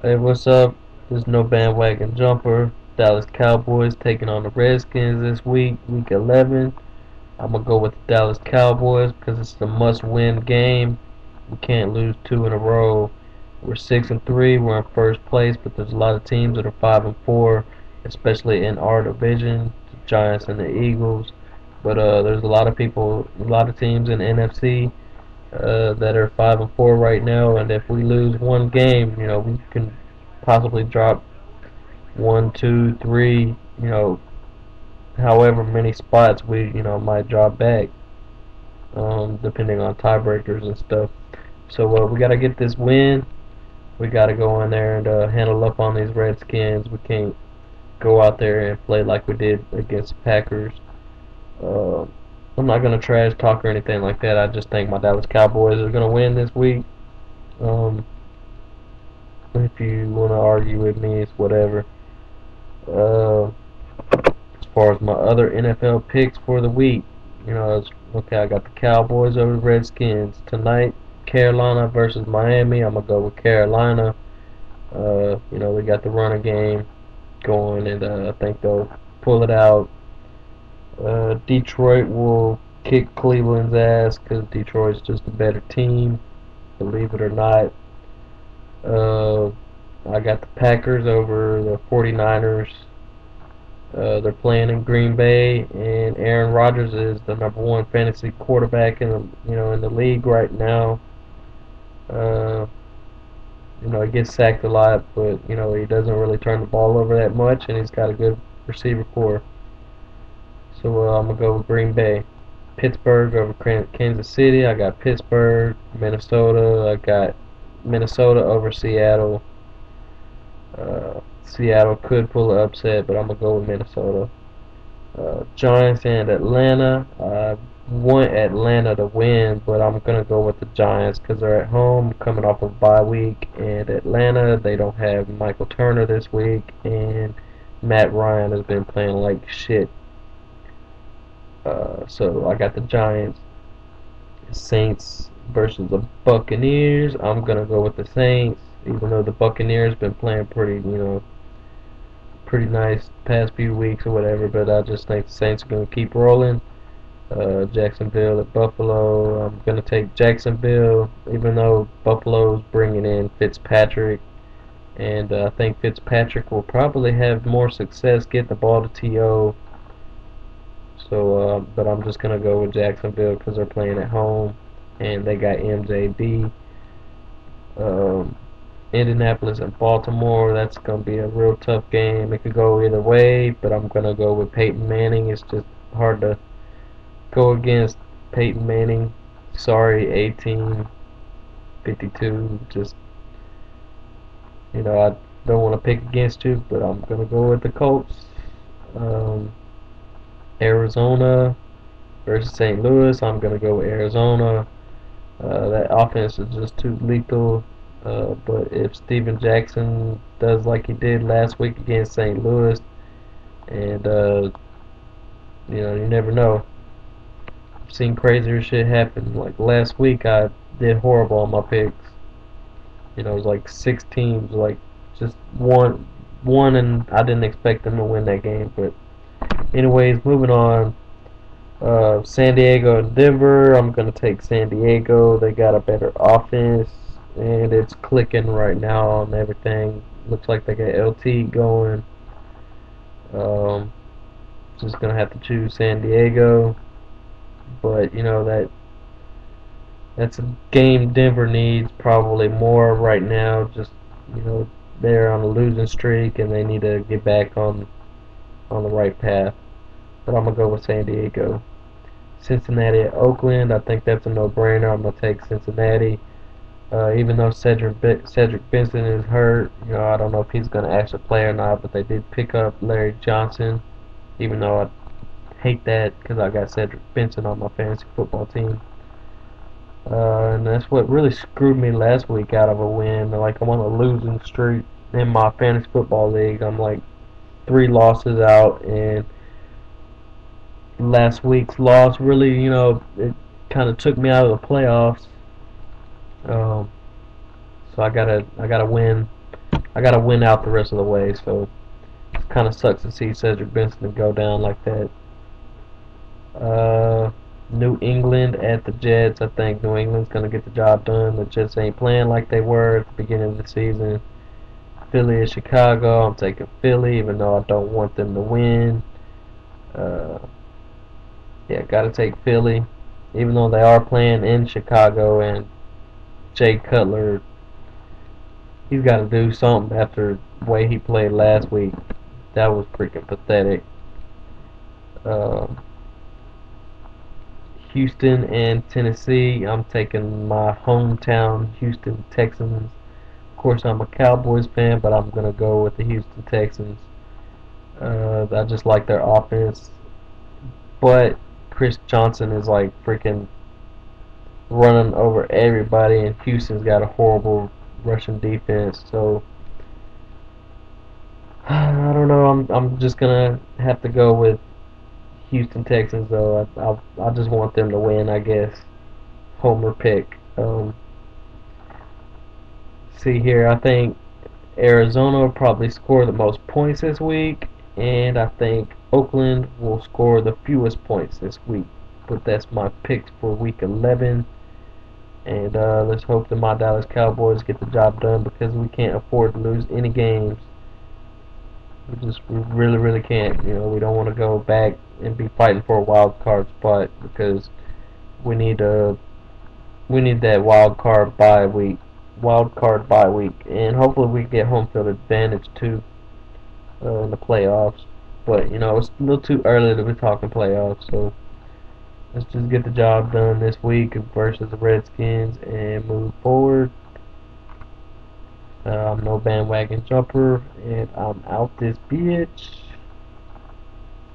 Hey, what's up? This is NoBandWagonJumper. Dallas Cowboys taking on the Redskins this week, week 11. I'm gonna go with the Dallas Cowboys because it's a must-win game. We can't lose two in a row. We're 6-3. We're in first place, but there's a lot of teams that are 5-4, especially in our division, the Giants and the Eagles. But there's a lot of people, a lot of teams in the NFC that are 5-4 right now, and if we lose one game, we can possibly drop one, two, three, however many spots we, might drop back, depending on tiebreakers and stuff. So we gotta get this win. We gotta go in there and handle up on these Redskins. We can't go out there and play like we did against the Packers. Uh, I'm not gonna trash talk or anything like that. I just think my Dallas Cowboys are gonna win this week. Um, if you wanna argue with me, it's whatever. Uh, as far as my other NFL picks for the week, it's okay. I got the Cowboys over the Redskins tonight. Carolina versus Miami. I'm gonna go with Carolina. We got the running game going, and I think they'll pull it out. Detroit will kick Cleveland's ass because Detroit's just a better team, believe it or not. Uh, I got the Packers over the 49ers. They're playing in Green Bay, and Aaron Rodgers is the number one fantasy quarterback in the league right now. Uh, he gets sacked a lot, but he doesn't really turn the ball over that much, and he's got a good receiver core. So I'm gonna go with Green Bay. Pittsburgh over Kansas City. I got Pittsburgh. Minnesota. I got Minnesota over Seattle. Seattle could pull an upset, but I'm gonna go with Minnesota. Giants and Atlanta. I want Atlanta to win, but I'm gonna go with the Giants because they're at home, coming off of bye week, and Atlanta they don't have Michael Turner this week, and Matt Ryan has been playing like shit. So I got the Giants. Saints versus the Buccaneers. I'm gonna go with the Saints, even though the Buccaneers been playing pretty nice past few weeks or whatever. But I just think the Saints are gonna keep rolling. Jacksonville at Buffalo. I'm gonna take Jacksonville, even though Buffalo's bringing in Fitzpatrick, and I think Fitzpatrick will probably have more success getting the ball to To. So, but I'm just gonna go with Jacksonville because they're playing at home, and they got MJD. Um, Indianapolis and Baltimore. That's gonna be a real tough game. It could go either way, but I'm gonna go with Peyton Manning. It's just hard to go against Peyton Manning. Sorry, 18, 52. Just I don't want to pick against you, but I'm gonna go with the Colts. Um, Arizona versus St. Louis. I'm gonna go with Arizona. That offense is just too lethal. But if Steven Jackson does like he did last week against St. Louis, and you never know. I've seen crazier shit happen. Like last week, I did horrible on my picks. It was like six teams, like just one, and I didn't expect them to win that game. But anyways, moving on. San Diego and Denver. I'm gonna take San Diego. They got a better offense, and it's clicking right now on everything. Looks like they got LT going. Um, just gonna have to choose San Diego, but that's a game Denver needs probably more right now. Just you know they're on a losing streak, and they need to get back on the right path. But I'm gonna go with San Diego. Cincinnati at Oakland. I think that's a no-brainer. I'm gonna take Cincinnati. Even though Cedric Benson is hurt, I don't know if he's gonna actually play or not. But they did pick up Larry Johnson, even though I hate that because I got Cedric Benson on my fantasy football team. And that's what really screwed me last week out of a win. Like I'm on a losing streak in my fantasy football league. I'm like 3 losses out, and last week's loss really, it kind of took me out of the playoffs. Um, so I gotta win I gotta win out the rest of the way. So it kind of sucks to see Cedric Benson go down like that. Uh, New England at the Jets. I think New England's gonna get the job done. The Jets ain't playing like they were at the beginning of the season. Philly at Chicago. I'm taking Philly, even though I don't want them to win. Uh, yeah, gotta take Philly, even though they are playing in Chicago, and Jay Cutler, he's got to do something after the way he played last week. That was freaking pathetic. Uh, Houston and Tennessee. I'm taking my hometown Houston Texans. Of course, I'm a Cowboys fan, but I'm gonna go with the Houston Texans. I just like their offense, but Chris Johnson is like freaking running over everybody, and Houston's got a horrible rushing defense. So I don't know. I'm just gonna have to go with Houston Texans though. I just want them to win, I guess. Homer pick. See here, I think Arizona will probably score the most points this week, and I think Oakland will score the fewest points this week. But that's my picks for week 11. And let's hope that my Dallas Cowboys get the job done because we can't afford to lose any games. We really, really can't. You know, we don't want to go back and be fighting for a wild card spot because we need that wild card bye week, and hopefully we get home field advantage too in the playoffs. But you know, it's a little too early to be talking playoffs, so let's just get the job done this week versus the Redskins and move forward. I'm no bandwagon jumper, and I'm out this bitch.